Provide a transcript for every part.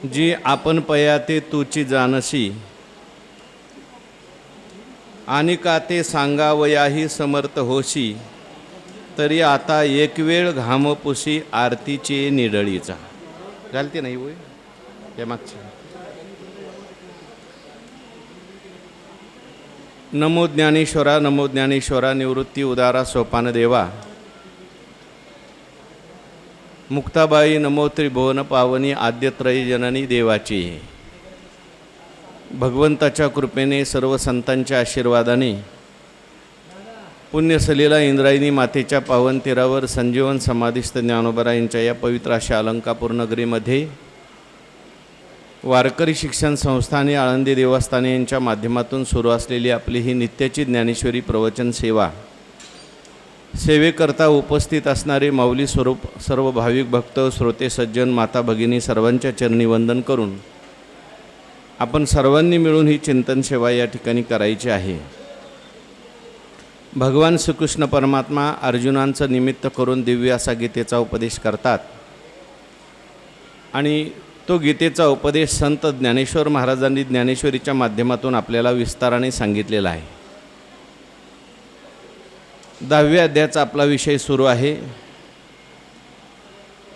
जी आपण पयाते तुची जानसी आणि का ते सांगावयाही समर्थ होशी तरी आता एक वेळ घामपुसी आरतीचे निडळीचा घालते नाही होय त्या मागच्या नमो ज्ञानेश्वरा निवृत्ती उदारा सोपान देवा मुक्ताबाई नमो त्रिभुवन पावनी आद्यत्रयी जननी देवाची भगवंताच्या कृपेने सर्व संतांच्या आशीर्वादाने पुण्यसलीला इंद्रायणी मातेच्या पावन तीरावर संजीवन समाधिस्थ ज्ञानोबरायांच्या या पवित्र अशा अलंकापूर नगरीमध्ये वारकरी शिक्षण संस्था आणि आळंदी देवस्थाने यांच्या माध्यमातून सुरू असलेली आपली ही नित्याची ज्ञानेश्वरी प्रवचन सेवा सेवेकरता उपस्थित असणारे माऊली स्वरूप सर्व भाविक भक्त श्रोते सज्जन माता भगिनी सर्वांच्या चरणी वंदन करून आपण सर्वांनी मिळून ही चिंतन सेवा या ठिकाणी करायची आहे। भगवान श्रीकृष्ण परमात्मा अर्जुनांचं निमित्त करून दिव्य असा गीतेचा उपदेश करतात आणि तो गीतेचा उपदेश संत ज्ञानेश्वर महाराजांनी ज्ञानेश्वरीच्या माध्यमातून आपल्याला विस्ताराने सांगितलेला आहे। 10व्या अध्यायाचा आपला विषय सुरू आहे।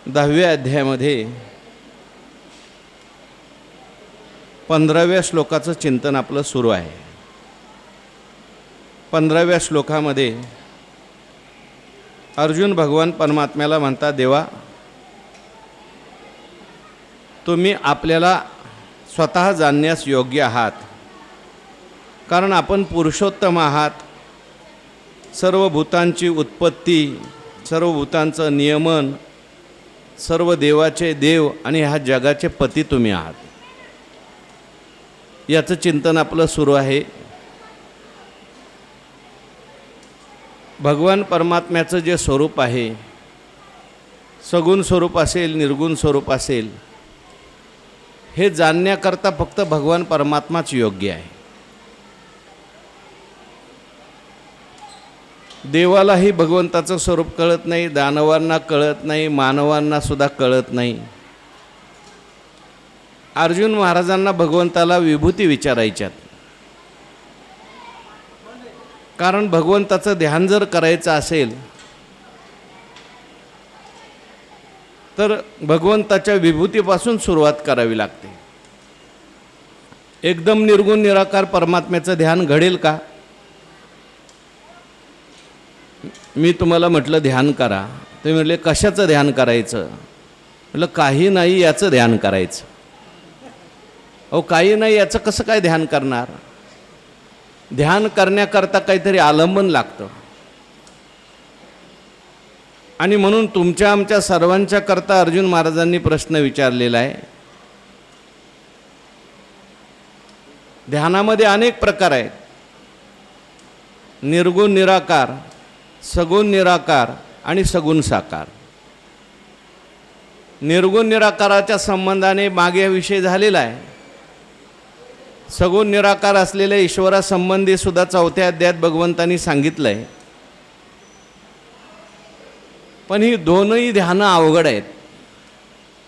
10व्या अध्यायामध्ये 15व्या श्लोकाचं चिंतन आपलं सुरू आहे। 15व्या श्लोकामध्ये अर्जुन भगवान परमात्म्याला म्हणतात, देवा तुम्ही आपल्याला स्वतः जाणण्यास योग्य आहात, कारण आपण पुरुषोत्तम आहात। सर्व भूतांची उत्पत्ती, सर्व भूतांचं नियमन, सर्व देवाचे देव आणि ह्या जगाचे पती तुम्ही आहात। याचं चिंतन आपलं सुरू आहे। भगवान परमात्म्याचं जे स्वरूप आहे, सगुण स्वरूप असेल निर्गुण स्वरूप असेल, हे जाणण्याकरता फक्त भगवान परमात्माच योग्य आहे। देवालाही भगवंताचं स्वरूप कळत नाही, दानवांना कळत नाही, मानवांना सुद्धा कळत नाही। अर्जुन महाराजांना भगवंताला विभूती विचारायच्यात, कारण भगवंताचं ध्यान जर करायचं असेल तर भगवंताच्या विभूतीपासून सुरुवात करावी लागते। एकदम निर्गुण निराकार परमात्म्याचं ध्यान घडेल का? मी तुम्हाला म्हटलं ध्यान करा, तुम्ही म्हटले कशाचं ध्यान करायचं? म्हटलं काही नाही याचं ध्यान करायचं। अहो काही नाही याचं कसं काय ध्यान करणार? ध्यान करण्याकरता काहीतरी आलंबन लागतं आणि म्हणून तुमच्या आमच्या सर्वांच्या करता अर्जुन महाराजांनी प्रश्न विचारलेला आहे। ध्यानामध्ये अनेक प्रकार आहेत, निर्गुण निराकार, सगुण निराकार आणि सगुण साकार। निर्गुण निराकाराच्या संबंधाने मागे विषय झालेला आहे। सगुण निराकार असलेल्या ईश्वरासंबंधी सुद्धा 4थ्या अध्यायात भगवंतांनी सांगितलं आहे। पण ही दोनही ध्यानं अवघड आहेत।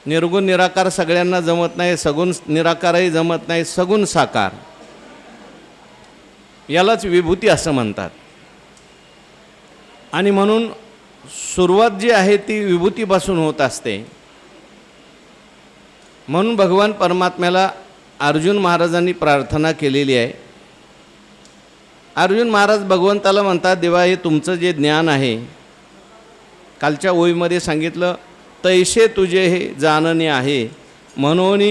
निर्गुण निराकार सगळ्यांना जमत नाही, सगुण निराकारही जमत नाही, सगुण साकार यालाच विभूती असं म्हणतात। आणि म्हणून सुरुवात जी आहे ती विभूतीपासून होत असते। म्हणून भगवान परमात्म्याला अर्जुन महाराजांनी प्रार्थना केलेली आहे। अर्जुन महाराज भगवंताला म्हणतात, देवा हे तुमचं जे ज्ञान आहे, कालच्या ओळीमध्ये सांगितलं, तैसे तुझे हे जानणे आहे, म्हणून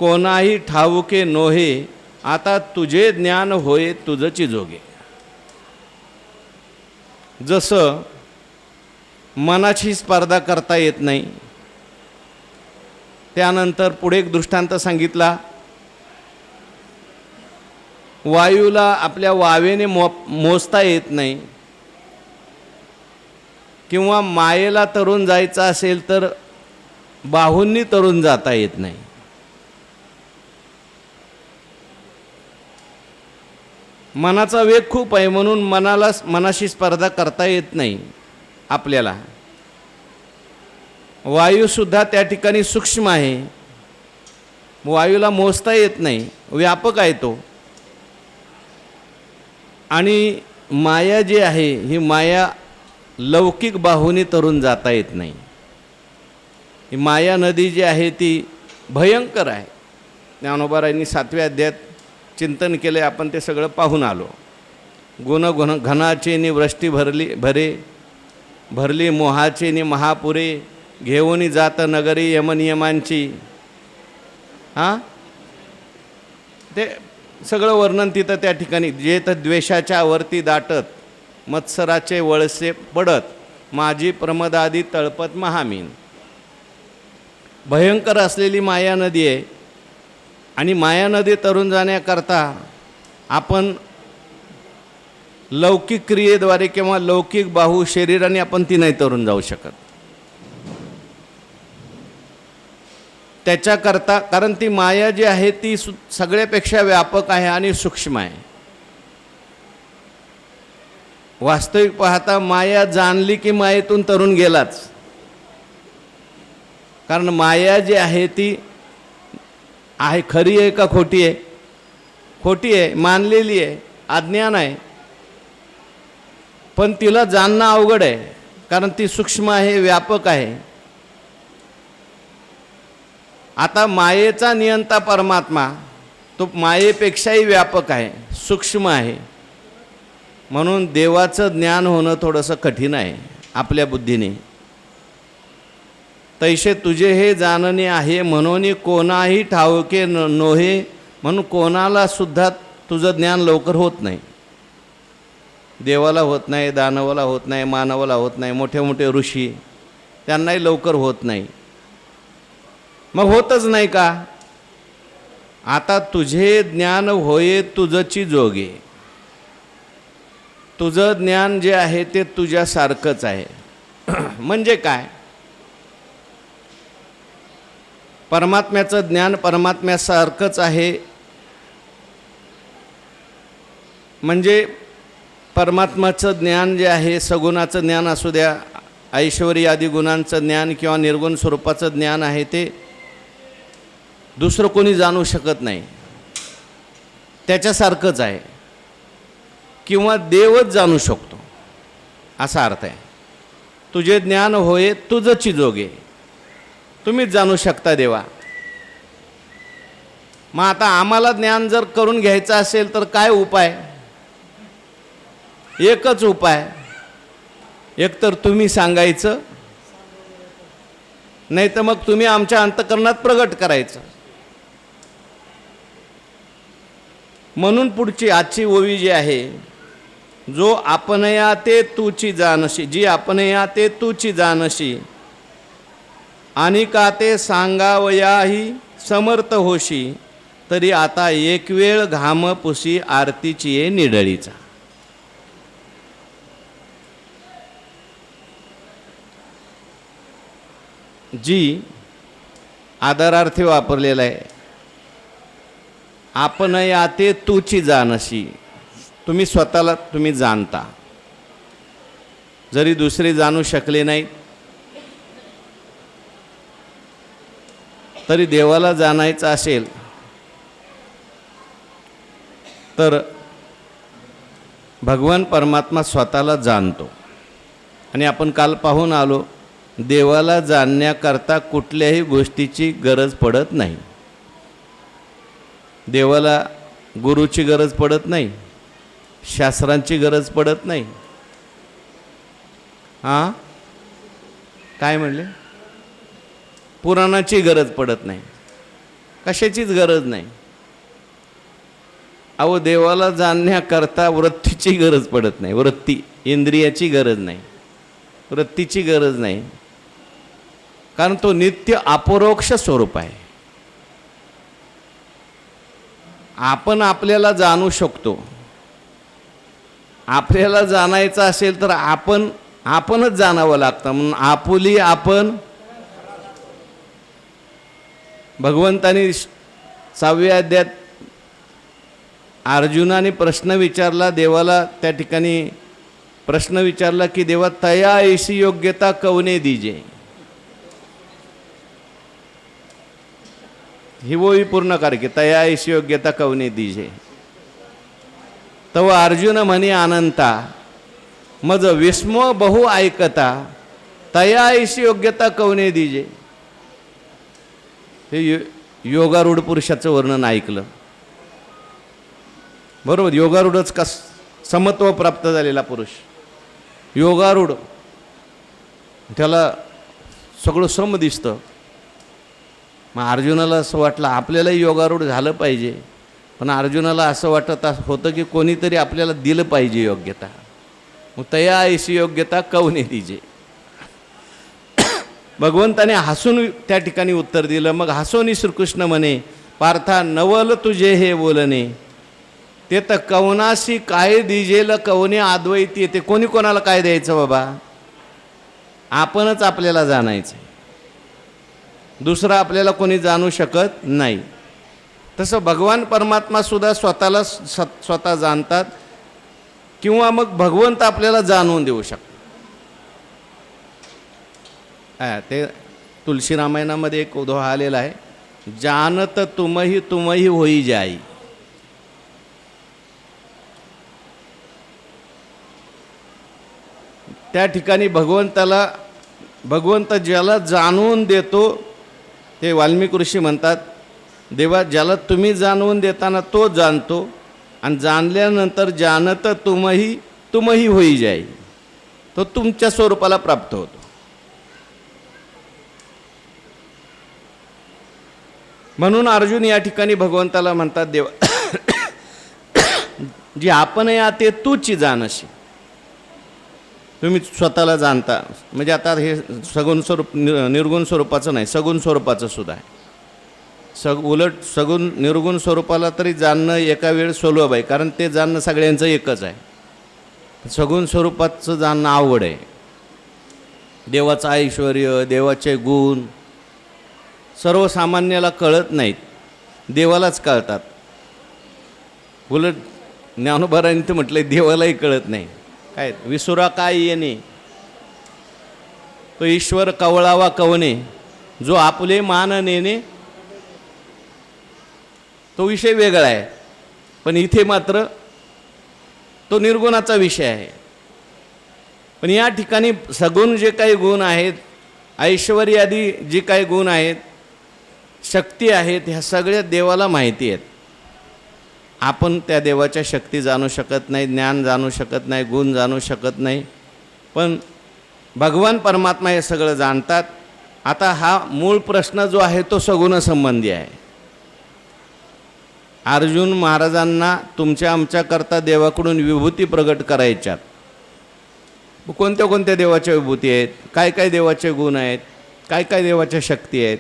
कोणाही ठाऊके नोहे, आता तुझे ज्ञान होय तुझची जोगे। जसं मनाची स्पर्धा करता येत नाही, त्यानंतर पुढे एक दृष्टांत सांगितला, वायूला आपल्या वावेने मोजता येत नाही, किंवा मायेला तरुण जायचं असेल तर बाहूंनी तरुण जाता येत नाही। मनाचा वेग खूप आहे, म्हणून मनाशी स्पर्धा करता येत नाही आपल्याला। वायूसुद्धा त्या ठिकाणी सूक्ष्म आहे, वायूला मोजता येत नाही, व्यापक आहे तो. आणि माया जी आहे ही माया लौकिक बाहूनी तरून जाता येत नाही. ही माया नदी जी आहे ती भयंकर आहे. ज्ञानोबारायांनी 7व्या अध्यायात चिंतन केले, आपण ते सगळं पाहून आलो. गुण घनाचे नि वृष्टी भरली मोहाचे नि महापुरे, घेऊनी जात नगरी यमनियमांची. हां, ते सगळं वर्णन तिथं त्या ठिकाणी. जे तर द्वेषाच्या वरती दाटत मत्सराचे वळसे पडत, माझी प्रमदादी तळपत महामीन. भयंकर असलेली माया नदी आहे. आणि माया नदी तरून जाण्याकरता आपण लौकिक क्रियेद्वारे किंवा लौकिक बाहू शरीराने आपण ती नाही तरून जाऊ शकत. त्याच्याकरता, कारण ती माया जी आहे ती सगळ्यापेक्षा व्यापक आहे आणि सूक्ष्म आहे. वास्तविक पाहता माया जाणली की मायेतून तरून गेलाच. कारण माया जी आहे ती आहे, खरी आहे का खोटी आहे? खोटी आहे, मानलेली आहे, अज्ञान आहे. पण तिला जाणणं अवघड आहे, कारण ती सूक्ष्म आहे, व्यापक आहे. आता मायेचा नियंता परमात्मा तो मायेपेक्षाही व्यापक आहे, सूक्ष्म आहे. म्हणून देवाचं ज्ञान होणं थोडंसं कठीण आहे आपल्या बुद्धीने. तैसे तुझे हे जाणणे आहे, म्हणून कोणाही ठावके नोहे. म्हणून कोणाला सुद्धा तुझं ज्ञान लवकर होत नाही. देवाला होत नाही, दानवाला होत नाही, मानवाला होत नाही, मोठे मोठे ऋषी त्यांनाही लवकर होत नाही. मग होतच नाही का? आता तुझे ज्ञान होये तुझची जोगे. तुझं ज्ञान जे आहे ते तुझ्यासारखंच आहे. म्हणजे काय? परमात्म्याचं ज्ञान परमात्म्यासारखंच आहे. म्हणजे परमात्म्याचं ज्ञान जे आहे, सगुणाचं ज्ञान असू द्या, ऐश्वर्य आदी गुणांचं ज्ञान किंवा निर्गुण स्वरूपाचं ज्ञान आहे, ते दुसरं कोणी जाणू शकत नाही. त्याच्यासारखंच आहे. किंवा देवच जाणू शकतो असा अर्थ आहे. तुझे ज्ञान होय तुझची जोगे. तुम्हीच जाणू शकता देवा. मग आता आम्हाला ज्ञान जर करून घ्यायचं असेल तर काय उपाय? एकच उपाय. एक तर तुम्ही सांगायचं, नाही तर मग तुम्ही आमच्या अंतःकरणात प्रगट करायचं. म्हणून पुढची आजची ओवी जी आहे, जो आपणया ते तूची जानशी, जी आपणया ते तूची जानशी, आणि का ते सांगावयाही समर्थ होशी, तरी आता एक वेळ घाम पुसी आरतीची ये निडळीचा. जी आदरार्थी वापरलेला आहे. आपण याते तूची जानशी. तुम्ही स्वतःला तुम्ही जाणता. जरी दुसरे जाणू शकले नाही तरी देवाला जाणायचं असेल तर भगवान परमात्मा स्वतःला जाणतो. आणि आपण काल पाहून आलो, देवाला जाणण्याकरता कुठल्याही गोष्टीची गरज पडत नाही. देवाला गुरुची गरज पडत नाही, शास्त्रांची गरज पडत नाही. हां, काय म्हणले? पुराणाची गरज पडत नाही, कशाचीच गरज नाही. अहो, देवाला जाणण्याकरता वृत्तीची गरज पडत नाही. वृत्ती, इंद्रियाची गरज नाही, वृत्तीची गरज नाही. कारण तो नित्य अपरोक्ष स्वरूप आहे. आपण आपल्याला जाणू शकतो. आपल्याला जाणायचं असेल तर आपणच जाणावं लागतं. म्हणून आपुली आपण. भगवंतानी 6व्या अध्यायात अर्जुनाने प्रश्न विचारला देवाला. त्या ठिकाणी प्रश्न विचारला की देवा, तया ऐशी योग्यता कवने दीजे. ही ओवी पूर्ण कर की तया ऐशी योग्यता कवने दीजे. तव अर्जुन म्हणे अनंता मज विस्मो बहु ऐकता तया ऐशी योग्यता कवने दीजे. हे योगारूढ पुरुषाचं वर्णन ऐकलं. बरोबर, योगारूढच का समत्व प्राप्त झालेला पुरुष. योगारूढ त्याला सगळं सम दिसतं. मग अर्जुनाला असं वाटलं आपल्यालाही योगारूढ झालं पाहिजे, पण अर्जुनाला असं वाटत होतं की कोणीतरी आपल्याला दिलं पाहिजे योग्यता. मग तया ऐशी योग्यता कवने दीजे. भगवंताने हसून त्या ठिकाणी उत्तर दिलं. मग हसून श्रीकृष्ण म्हणे पार्था नवल तुझे हे बोलणे ते तर कवनाशी काय दिजेल कवने अद्वैती. ते कोणी कोणाला काय द्यायचं बाबा, आपणच आपल्याला जाणायचं, दुसरं आपल्याला कोणी जाणू शकत नाही. तसं भगवान परमात्मा सुद्धा स्वतःला स्वतः जाणतात किंवा मग भगवंत आपल्याला जाणवून देऊ शकतात. ते तुलसी रामायणामध्ये एक दोहा आलेला आहे, जानत तुमही होई जाई. त्या ठिकाणी भगवंत ज्याला जाणवून देतो ते वाल्मिकी ऋषी म्हणतात, देवा ज्याला तुम्ही जाणवून देताना तो जाणतो आणि जाणल्यानंतर जानत तुमही होई जाई, तो तुमच्या स्वरूपाला प्राप्त होतो. म्हणून अर्जुन या ठिकाणी भगवंताला म्हणतात, देवा जी आपण या ते तूची जाणशी. तुम्ही स्वतःला जाणता म्हणजे आता हे सगुण स्वरूप निर्गुण स्वरूपाचं नाही, सगुण स्वरूपाचं सुद्धा आहे. उलट सगुण निर्गुण स्वरूपाला तरी जाणणं एका वेळ सुलभ आहे, कारण ते जाणणं सगळ्यांचं एकच आहे. सगुण स्वरूपाचं जाणणं आवड आहे. देवाचं ऐश्वर, देवाचे गुण सर्वसामान्याला कळत नाहीत, देवालाच कळतात. उलट ज्ञानोबारांनी तर म्हटलंय देवालाही कळत नाही. काय विसुरा काय येणे तो ईश्वर कवळावा कवने, जो आपले मान नेणे, तो विषय वेगळा आहे. पण इथे मात्र तो निर्गुणाचा विषय आहे. पण या ठिकाणी सगुण जे काही गुण आहेत, ऐश्वर्य आदी जे काही गुण आहेत, शक्ती आहेत, ह्या सगळ्या देवाला माहिती आहेत. आपण त्या देवाच्या शक्ती जाणू शकत नाही, ज्ञान जाणू शकत नाही, गुण जाणू शकत नाही, पण भगवान परमात्मा हे सगळं जाणतात. आता हा मूळ प्रश्न जो आहे तो सगुण संबंधी आहे. अर्जुन महाराजांना तुमच्या आमच्याकरता देवाकडून विभूती प्रगट करायच्यात. कोणत्या कोणत्या देवाच्या विभूती आहेत, काय काय देवाचे गुण आहेत, काय काय देवाच्या शक्ती आहेत,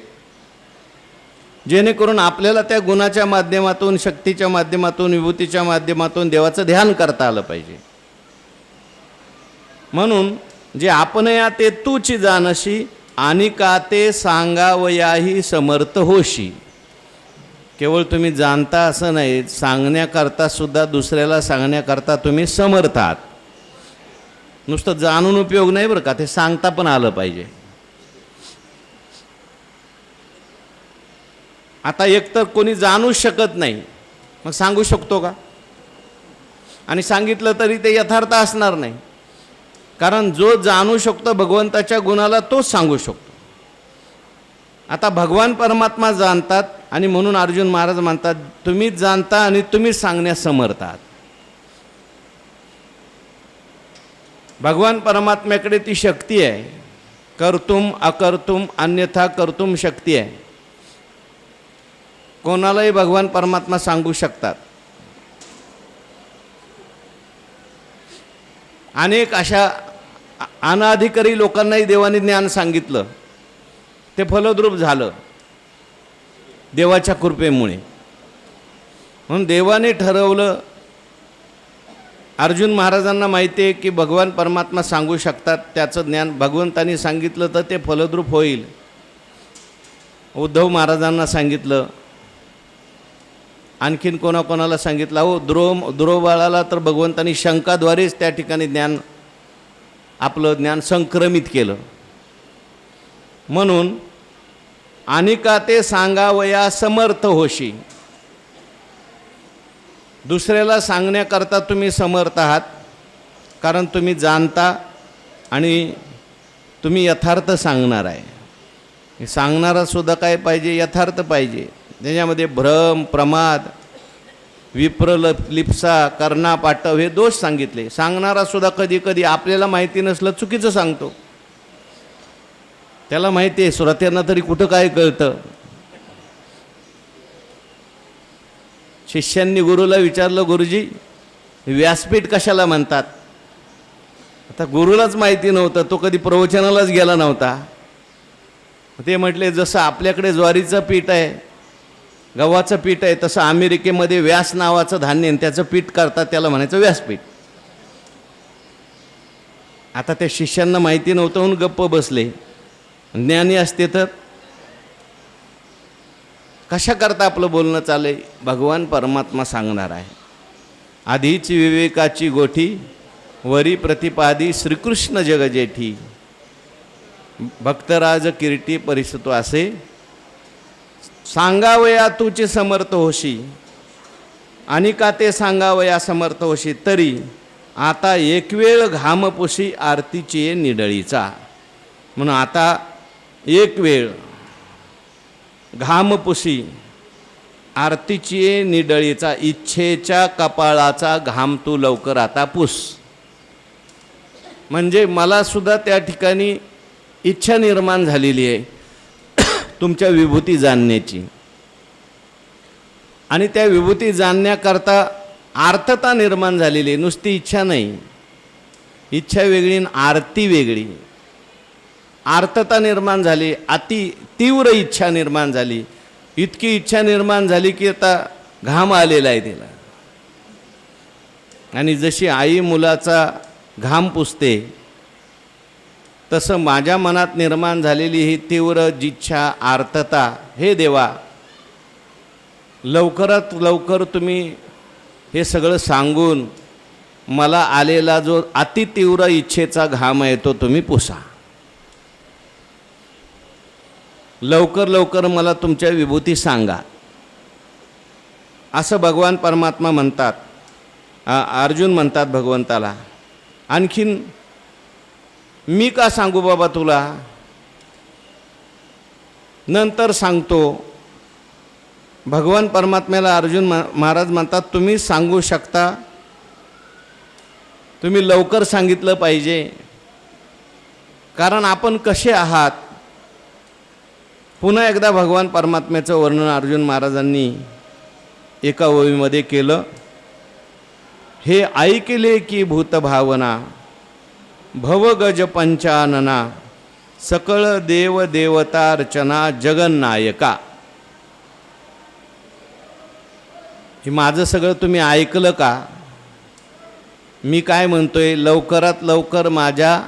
जेणेकरून आपल्याला त्या गुणाच्या माध्यमातून, शक्तीच्या माध्यमातून, विभूतीच्या माध्यमातून देवाचं ध्यान करता आलं पाहिजे. म्हणून जे आपण या ते तूची जाणशी आणि का ते सांगावयाही समर्थ होशी. केवळ तुम्ही जाणता असं नाही, सांगण्याकरता सुद्धा, दुसऱ्याला सांगण्याकरता तुम्ही समर्थ आहात. नुसतं जाणून उपयोग नाही बरं का, ते सांगता पण आलं पाहिजे. आता एकतर कोणी जाणूच शकत नाही, मग सांगू शकतो का? आणि सांगितलं तरी ते यथार्थ असणार नाही, कारण जो जाणू शकतो भगवंताच्या गुणाला तोच सांगू शकतो. आता भगवान परमात्मा जाणतात आणि म्हणून अर्जुन महाराज म्हणतात, तुम्हीच जाणता आणि तुम्हीच सांगण्यास समर्थ आहात. भगवान परमात्म्याकडे ती शक्ती आहे, कर्तुम अकर्तुम अन्यथा कर्तुम शक्ती आहे. कोणालाही भगवान परमात्मा सांगू शकतात. अनेक अशा अनाधिकारी लोकांनाही देवाने ज्ञान सांगितलं, ते फलद्रूप झालं देवाच्या कृपेमुळे. म्हणून देवाने ठरवलं, अर्जुन महाराजांना माहिती आहे की भगवान परमात्मा सांगू शकतात, त्याचं ज्ञान भगवंतांनी सांगितलं तर ते फलद्रूप होईल. उद्धव महाराजांना सांगितलं, आणखीन कोणाकोणाला सांगितलं. हो, ध्रुव बाळाला तर भगवंतांनी शंकाद्वारेच त्या ठिकाणी आपलं ज्ञान संक्रमित केलं. म्हणून आणि का ते सांगावया समर्थ होशी. दुसऱ्याला सांगण्याकरता तुम्ही समर्थ आहात, कारण तुम्ही जाणता आणि तुम्ही यथार्थ सांगणार आहे. सांगणारा सुद्धा काय पाहिजे? यथार्थ पाहिजे. त्याच्यामध्ये भ्रम, प्रमाद, विप्रलिप्सा, कर्णापाटव हे दोष सांगितले. सांगणारा सुद्धा कधी कधी आपल्याला माहिती नसलं चुकीचं सांगतो. त्याला माहिती आहे, श्रोत्यांना तरी कुठं काय कळतं. शिष्यांनी गुरुला विचारलं, गुरुजी व्यासपीठ कशाला म्हणतात? आता गुरुलाच माहिती नव्हतं, तो कधी प्रवचनालाच गेला नव्हता. ते म्हटले, जसं आपल्याकडे ज्वारीचं पीठ आहे, गव्हाचं पीठ आहे, तसं अमेरिकेमध्ये व्यास नावाचं धान्य आहे, त्याचं पीठ करतात, त्याला म्हणायचं व्यासपीठ. आता त्या शिष्यांना माहिती नव्हतं म्हणून गप्प बसले. ज्ञानी असते तर कशा करता आपलं बोलणं चाललंय? भगवान परमात्मा सांगणार आहे. आधीची विवेकाची गोठी, वरी प्रतिपादी श्रीकृष्ण जगजेठी. भक्तराज कीर्ती परिसतो असे, सांगावया तुचे समर्थ होशी. आणि का ते सांगावया समर्थ होशी, तरी आता एक वेळ घामपुशी आरतीची निडळीचा. म्हणून आता एक वेळ घामपुशी आरतीची निडळीचा, इच्छेच्या कपाळाचा घाम तू लवकर आता पुस. म्हणजे मला सुद्धा त्या ठिकाणी इच्छा निर्माण झालेली आहे तुमच्या विभूती जाणण्याची. आणि त्या विभूती जाणण्याकरता आर्तता निर्माण झालेली आहे, नुसती इच्छा नाही. इच्छा वेगळी आणि आरती वेगळी. आर्तता निर्माण झाली, अति तीव्र इच्छा निर्माण झाली. इतकी इच्छा निर्माण झाली की आता घाम आलेला आहे तिला. आणि जशी आई मुलाचा घाम पुसते, तसं माझ्या मनात निर्माण झालेली ही तीव्र जिच्छा, आर्तता, हे देवा लवकरात लवकर तुम्ही हे सगळं सांगून मला आलेला जो अतितीव्र इच्छेचा घाम आहे तो तुम्ही पुसा. लवकर लवकर मला तुमच्या विभूती सांगा, असं भगवान परमात्मा म्हणतात. अर्जुन म्हणतात भगवंताला. आणखीन मी का सांगू बाबा तुला? नंतर सांगतो. भगवान परमात्म्याला अर्जुन महाराज म्हणतात, तुम्ही सांगू शकता, तुम्ही लवकर सांगितलं पाहिजे, कारण आपण कसे आहात. पुन्हा एकदा भगवान परमात्म्याचं वर्णन अर्जुन महाराजांनी एका ओळीमध्ये केलं. हे ऐकले की भूतभावना, भवगज पंचानना, सकळ देव देवता रचना जगन्नायका. हे माझं सगळं तुम्ही ऐकलं का? मी काय म्हणतोय? लवकरात लवकर माझ्या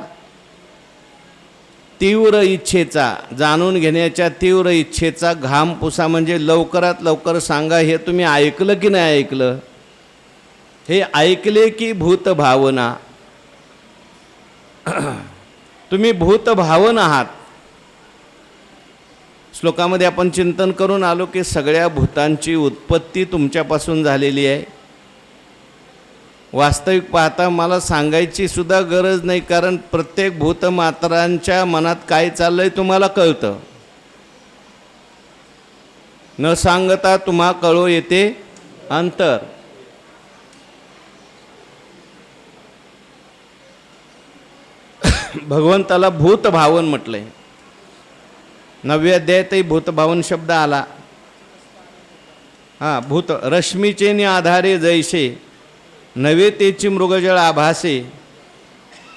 तीव्र इच्छेचा, जाणून घेण्याच्या तीव्र इच्छेचा घाम पुसा. म्हणजे लवकरात लवकर सांगा. हे तुम्ही ऐकलं की नाही ऐकलं? हे ऐकले की भूतभावना, तुम्ही भूतभावन आहात. श्लोकामध्ये आपण चिंतन करून आलो की सगळ्या भूतांची उत्पत्ती तुमच्यापासून झालेली आहे. वास्तविक पाहता मला सांगायची सुद्धा गरज नाही, कारण प्रत्येक भूतमात्रांच्या मनात काय चाललंय तुम्हाला कळतं. न सांगता तुम्हा कळो येते अंतर. भगवंताला भूतभावन म्हटलंय. 9व्या अध्यायातही भूतभावन शब्द आला. भूत रश्मीचे नि आधारे जैसे, नवे तेची मृगजळ आभासे,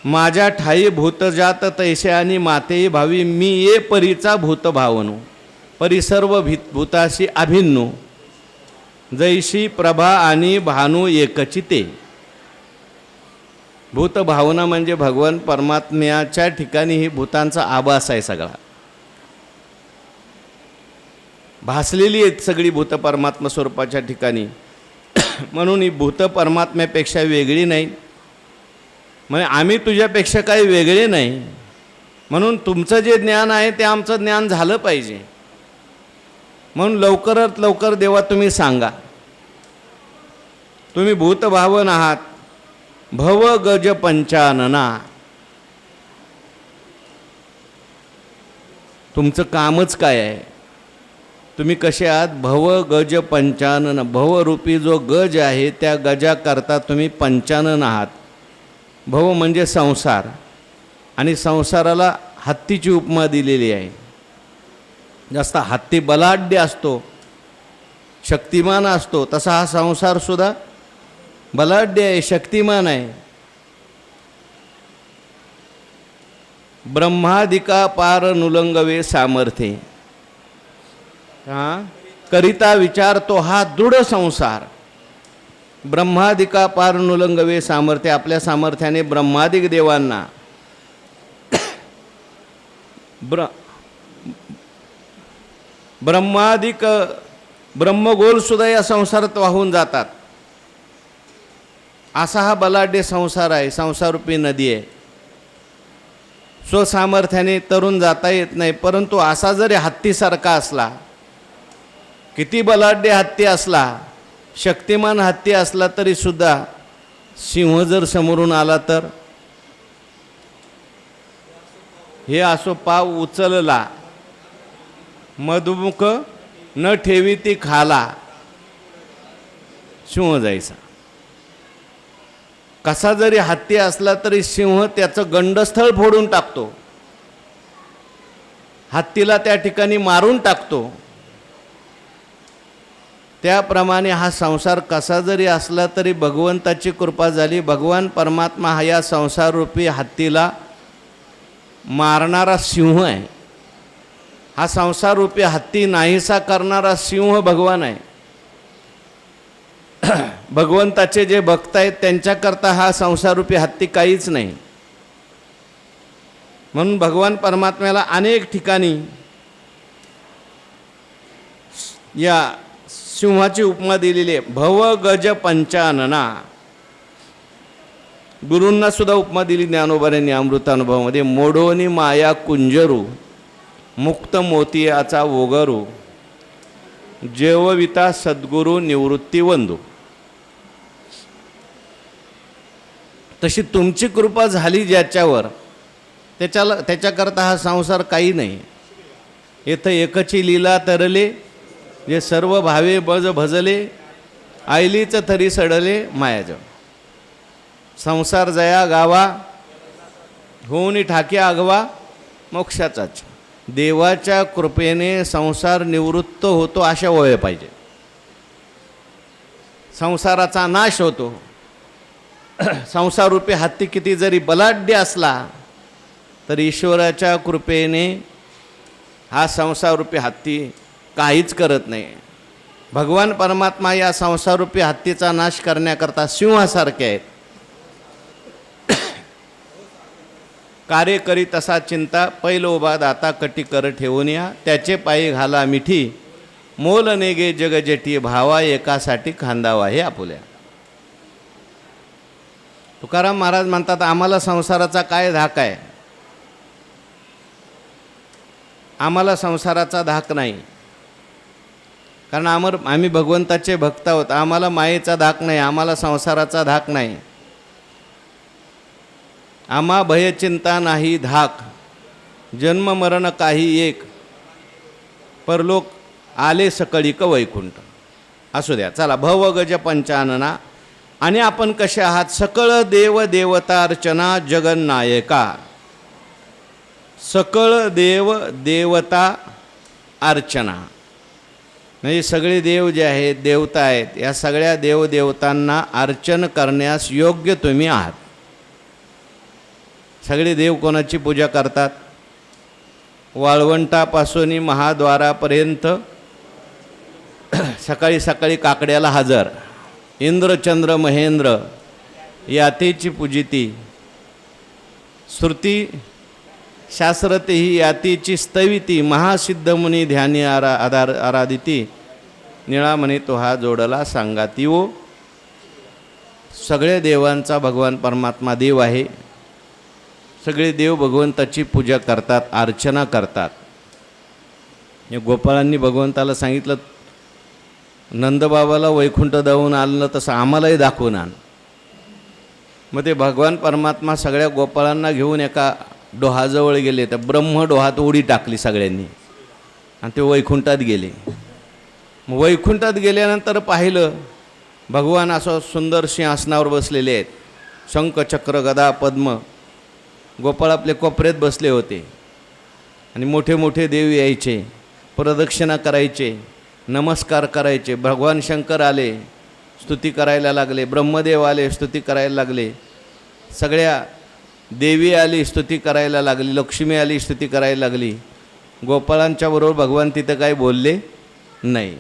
माझ्या ठाई भूतजात तैसे आणि मातेई भावी, मी ये परीचा भूतभावनो, परी सर्व भूताशी अभिन्नो, जैशी प्रभा आणि भानू एकचिते. भूतभावना म्हणजे भगवान परमात्म्याच्या ठिकाणी ही भूतांचा आभास आहे. सगळा भासलेली आहेत सगळी भूत परमात्मा स्वरूपाच्या ठिकाणी. म्हणून ही भूत परमात्म्यापेक्षा वेगळी नाही. म्हणजे आम्ही तुझ्यापेक्षा काही वेगळे नाही. म्हणून तुमचं जे ज्ञान आहे ते आमचं ज्ञान झालं पाहिजे. म्हणून लवकरात लवकर देवा तुम्ही सांगा, तुम्ही भूतभावन आहात, भव गज पंचानना, तुमचं कामच काय आहे, तुम्ही कसे आहात, भव गज पंचानन, भवरूपी जो गज आहे त्या गजाकरता तुम्ही पंचानन आहात. भव म्हणजे संसार, आणि संसाराला हत्तीची उपमा दिलेली आहे. जास्त हत्ती बलाढ्य असतो, शक्तिमान असतो, तसा हा संसारसुद्धा बलाढ्य आहे, शक्तिमान आहे. ब्रह्मादिका पार नुलंगवे सामर्थ्ये, करिता विचारतो हा दृढ संसार. ब्रह्मादिका पार नुलंगवे सामर्थ्य, आपल्या सामर्थ्याने ब्रह्मादिक देवांना ब्रह्मादिक ब्रह्मगोल सुद्धा या संसारात वाहून जातात. असा हा बलाढ्य संसार आहे, संसाररूपी नदी आहे. स्वसामर्थ्याने तरुण जाता येत नाही. परंतु असा जरी हत्तीसारखा असला, किती बलाढ्य हत्ती असला, शक्तिमान हत्ती असला तरी सुद्धा सिंह जर समोरून आला तर हे असो पाव उचलला, मधुमुख न ठेवी ती खाला, सिंह जायचा. कसा जरी हत्ती असला तरी सिंह त्याचं गंडस्थळ फोडून टाकतो, हत्तीला त्या ठिकाणी मारून टाकतो. त्याप्रमाणे हा संसार कसा जरी असला तरी भगवंताची कृपा झाली, भगवान परमात्मा हा या संसाररूपी हत्तीला मारणारा सिंह आहे. हा संसाररूपी हत्ती नाहीसा करणारा सिंह भगवान आहे. भगवंताचे जे भक्त आहेत त्यांच्याकरता हा संसाररूपी हत्ती काहीच नाही. म्हणून भगवान परमात्म्याला अनेक ठिकाणी या सिंहाची उपमा दिलेली आहे. भव गज पंचानना, गुरूंना सुद्धा उपमा दिली ज्ञानोबांनी अमृतानुभवामध्ये. मोडोनी माया कुंजरू, मुक्त मोतियाचा वोगरू, जेवविता सद्गुरू निवृत्ती वंदू. तशी तुमची कृपा झाली ज्याच्यावर, त्याच्याकरता हा संसार काही नाही. येथं एकची लीला तरले, जे सर्व भावे बज भजले, आयलीच तरी सडले मायाजळ. संसार जया गावा, होऊन ठाके आगवा मोक्षाचाच. देवाच्या कृपेने संसार निवृत्त होतो अशा वय पाहिजे. संसाराचा नाश होतो. संसाररूपी हत्ती किती जरी बलाढ्य असला तरी ईश्वराच्या कृपेने हा संसाररूपी हत्ती काहीच करत नाही. भगवान परमात्मा या संसाररूपी हत्तीचा नाश करण्याकरता सिंहासारखे आहेत. कार्य करी तसा चिंता, पैल उभा दाता कटी कर ठेवून या, त्याचे पायी घाला मिठी, मोल नेगे जग जेठी, भावा एकासाठी खांदावा हे आपुल्या. तुकाराम महाराज म्हणतात आम्हाला संसाराचा काय धाक आहे. आम्हाला संसाराचा धाक नाही, कारण आम्ही भगवंताचे भक्त आहोत. आम्हाला मायेचा धाक नाही, आम्हाला संसाराचा धाक नाही. आम्हा भयचिंता नाही धाक, जन्म मरण काही एक, परलोक आले सकळीक वैकुंठ. असू द्या, चला. भव गज पंचानना, आणि आपण कसे आहात. सकळ देव देवता अर्चना जगन्नायका. सकळ देव देवता अर्चना म्हणजे सगळे देव जे आहेत, देवता आहेत, या सगळ्या देवदेवतांना अर्चन करण्यास योग्य तुम्ही आहात. सगळे देव कोणाची पूजा करतात. वाळवंटापासून महाद्वारापर्यंत सकाळी सकाळी काकड्याला हजर. इंद्र चंद्र महेंद्र यातेची पूजिती. श्रुती शास्त्रते ही यातीची स्तविती. महासिद्ध मुनी ध्यानी आराधिती. निळा म्हणे तो हा जोडला सांगाती ओ. सगळ्या देवांचा भगवान परमात्मा देव आहे. सगळे देव भगवंताची पूजा करतात, अर्चना करतात. या गोपाळांनी भगवंताला सांगितलं, नंदबाबाला वैकुंठ दावून आणलं तसं आम्हालाही दाखवून आण. मग ते भगवान परमात्मा सगळ्या गोपाळांना घेऊन एका डोहाजवळ गेले. तर ब्रह्मडोहात उडी टाकली सगळ्यांनी आणि ते वैकुंठात गेले. मग वैकुंठात गेल्यानंतर पाहिलं भगवान असं सुंदर सिंहासनावर बसलेले आहेत. शंख चक्र गदा पद्म. गोपाळ आपले कोपऱ्यात बसले होते आणि मोठे मोठे देव यायचे, प्रदक्षिणा करायचे, नमस्कार करायचे. भगवान शंकर आले, स्तुती करायला लागले. ब्रह्मदेव आले, स्तुती करायला लागले. सगळ्या देवी आली, स्तुती करायला लागली. लक्ष्मी आली, स्तुती करायला लागली. गोपाळांच्या बरोबर भगवान तिथं काही बोलले नाही.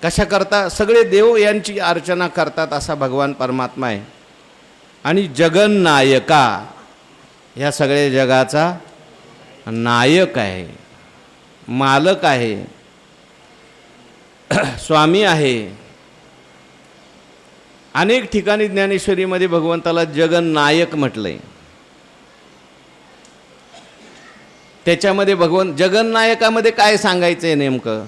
कशा करता सगळे देव यांची अर्चना करतात असा भगवान परमात्मा आहे. आणि जगन्नायका ह्या सगळ्या जगाचा नायक आहे, मालक आहे, स्वामी आहे. अनेक ठिकाणी ज्ञानेश्वरीमध्ये भगवंताला जगन्नायक म्हटलंय. त्याच्यामध्ये जगन्नायकामध्ये काय सांगायचंय नेमकं?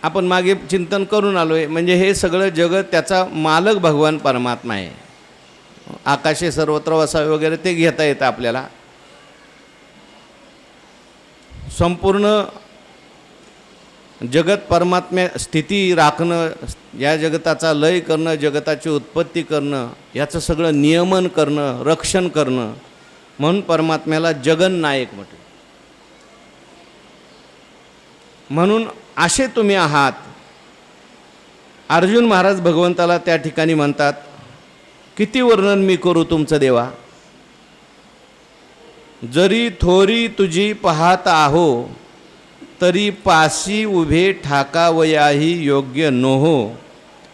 आपण मागे चिंतन करून आलोय. म्हणजे हे सगळं जगत त्याचा मालक भगवान परमात्मा आहे. आकाशे सर्वत्र वसावे वगैरे ते घेता येतं आपल्याला. संपूर्ण जगत परमात्म्या स्थिती राखणं, या जगताचा लय करणं, जगताची उत्पत्ती करणं, याचं सगळं नियमन करणं, रक्षण करणं, म्हणून परमात्म्याला जगन्नायक म्हटलं. म्हणून असे तुम्ही आहात. अर्जुन महाराज भगवंताला त्या ठिकाणी म्हणतात, किती वर्णन मी करू तुमचं देवा. जरी थोरी तुझी पाहत आहो, तरी पासी उभे ठाकावयाही योग्य नोहो.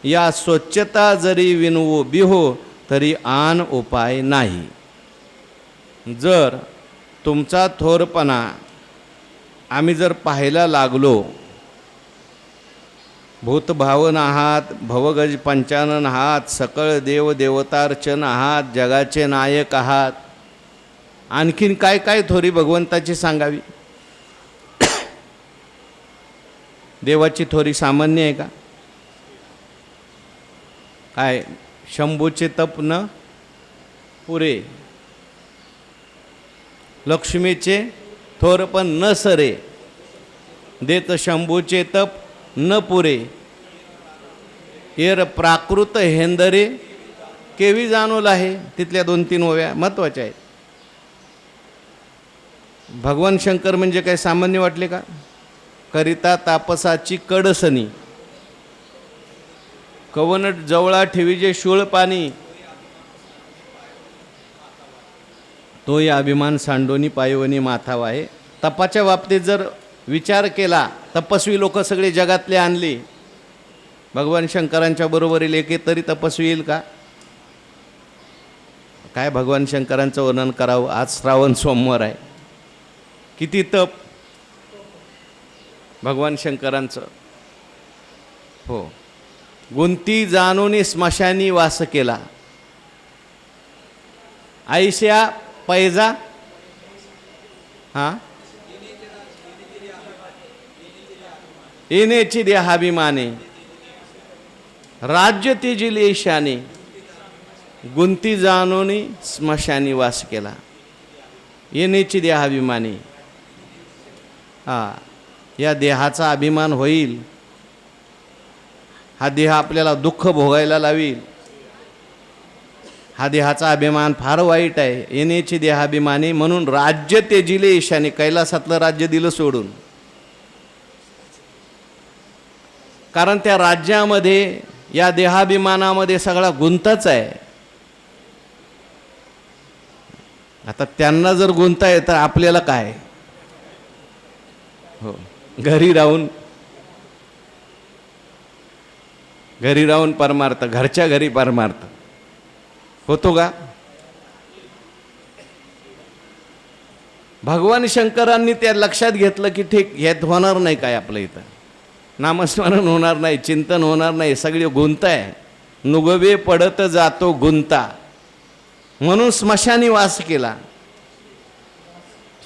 या स्वच्छता जरी विनवो बिहो, तरी आन उपाय नाही. जर तुमचा थोरपणा आम्ही जर पाहायला लागलो, भूतभावन आहात, भवगज पंचानन आहात, सकळ देव देवतार्चन आहात, जगाचे नायक आहात, आणखीन काय काय थोरी भगवंताची सांगावी. देवाची थोरी सामान्य आहे का? काय शंभूचे तप न पुरे, लक्ष्मीचे थोर पण न सरे, देत शंभूचे तप न पुरे, एरं प्राकृत हेंदरे केवी जाणवल आहे. तिथल्या 2-3 ओव्या महत्त्वाच्या आहेत. भगवान शंकर म्हणजे काय सामान्य वाटले का? करिता तापसाची कडसनी, कवनट जवळा ठेवीजे शूळ पाणी, तो या अभिमान सांडोनी पायवनी माथावा आहे. तपाच्या बाबतीत जर विचार केला, तपस्वी लोक सगळे जगातले आणले, भगवान शंकरांच्या बरोबरील एके तरी तपस्वी येईल का? काय भगवान शंकरांचं वर्णन करावं. आज श्रावण सोमवार आहे, किती तप भगवान शंकरांचं. हो, गुंती जाणून स्मशानी वास केला, आईशा पैजा येण्याची देहाभिमाने, राज्य तेजिले ईशाने, गुंती जाणून स्मशानी वास केला, येण्याची देहाभिमाने. या देहाचा अभिमान होईल, हा देह आपल्याला दुःख भोगायला लावील. हा देहाचा अभिमान फार वाईट आहे. येण्याची देहाभिमानी, म्हणून राज्य तेजिले ईशाने, कैलासातलं राज्य दिलं सोडून. कारण त्या राज्यामध्ये, या देहाभिमानामध्ये सगळा गुंतच आहे. आता त्यांना जर गुंताय तर आपल्याला काय? हो, घरी राहून परमार्थ, घरच्या घरी परमार्थ होतो का? भगवान शंकरांनी त्या लक्षात घेतलं की ठीक, ह्यात होणार नाही काय, आपलं इथं नामस्मरण होणार नाही, चिंतन होणार नाही, सगळे गुंताय, नुगवे पडत जातो गुंता, म्हणून स्मशानी वास केला.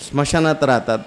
स्मशानात राहतात,